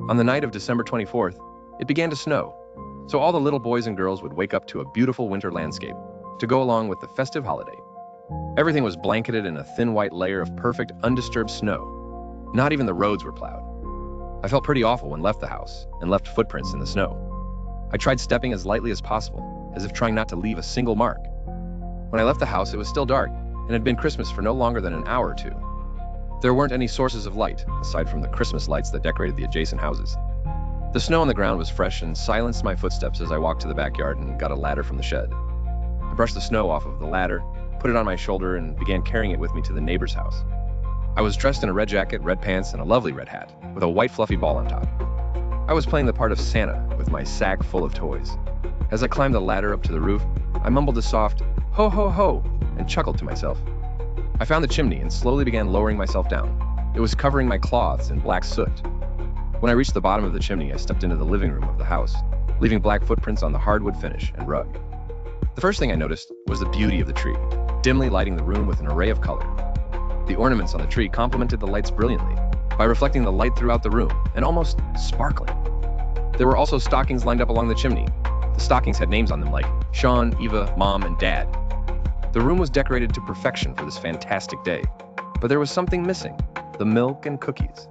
On the night of December 24th, it began to snow, so all the little boys and girls would wake up to a beautiful winter landscape to go along with the festive holiday. Everything was blanketed in a thin white layer of perfect, undisturbed snow. Not even the roads were plowed. I felt pretty awful when left the house and left footprints in the snow. I tried stepping as lightly as possible, as if trying not to leave a single mark. When I left the house, it was still dark, and had been Christmas for no longer than an hour or two. There weren't any sources of light, aside from the Christmas lights that decorated the adjacent houses. The snow on the ground was fresh and silenced my footsteps as I walked to the backyard and got a ladder from the shed. I brushed the snow off of the ladder, put it on my shoulder, and began carrying it with me to the neighbor's house. I was dressed in a red jacket, red pants, and a lovely red hat, with a white fluffy ball on top. I was playing the part of Santa with my sack full of toys. As I climbed the ladder up to the roof, I mumbled a soft, "Ho ho ho," and chuckled to myself. I found the chimney and slowly began lowering myself down. It was covering my cloths in black soot. When I reached the bottom of the chimney, I stepped into the living room of the house, leaving black footprints on the hardwood finish and rug. The first thing I noticed was the beauty of the tree, dimly lighting the room with an array of color. The ornaments on the tree complemented the lights brilliantly, by reflecting the light throughout the room and almost sparkling. There were also stockings lined up along the chimney. The stockings had names on them like Sean, Eva, Mom, and Dad. The room was decorated to perfection for this fantastic day, but there was something missing: the milk and cookies.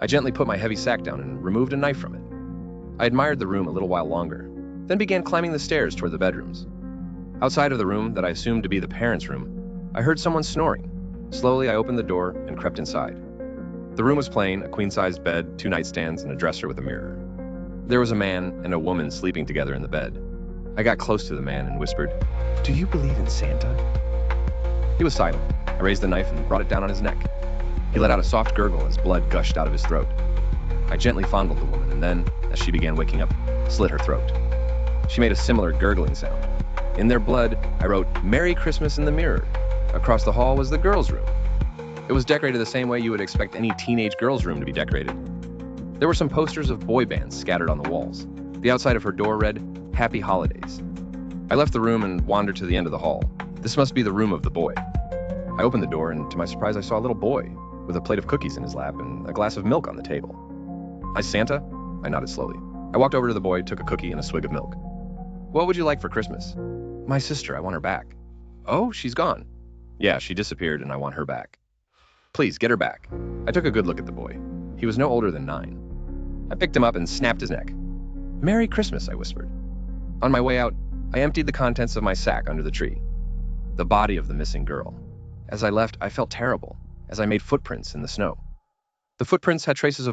I gently put my heavy sack down and removed a knife from it. I admired the room a little while longer, then began climbing the stairs toward the bedrooms. Outside of the room that I assumed to be the parents' room, I heard someone snoring. Slowly, I opened the door and crept inside. The room was plain: a queen-sized bed, 2 nightstands, and a dresser with a mirror. There was a man and a woman sleeping together in the bed. I got close to the man and whispered, "Do you believe in Santa?" He was silent. I raised the knife and brought it down on his neck. He let out a soft gurgle as blood gushed out of his throat. I gently fondled the woman and then, as she began waking up, slit her throat. She made a similar gurgling sound. In their blood, I wrote, "Merry Christmas" in the mirror. Across the hall was the girls' room. It was decorated the same way you would expect any teenage girl's room to be decorated. There were some posters of boy bands scattered on the walls. The outside of her door read, "Happy Holidays." I left the room and wandered to the end of the hall. This must be the room of the boy. I opened the door and to my surprise I saw a little boy with a plate of cookies in his lap and a glass of milk on the table. "Hi, Santa?" I nodded slowly. I walked over to the boy, took a cookie and a swig of milk. "What would you like for Christmas?" "My sister, I want her back." "Oh, she's gone." "Yeah, she disappeared and I want her back." "Please, get her back." I took a good look at the boy. He was no older than 9. I picked him up and snapped his neck. "Merry Christmas," I whispered. On my way out, I emptied the contents of my sack under the tree. The body of the missing girl. As I left, I felt terrible, as I made footprints in the snow. The footprints had traces of blood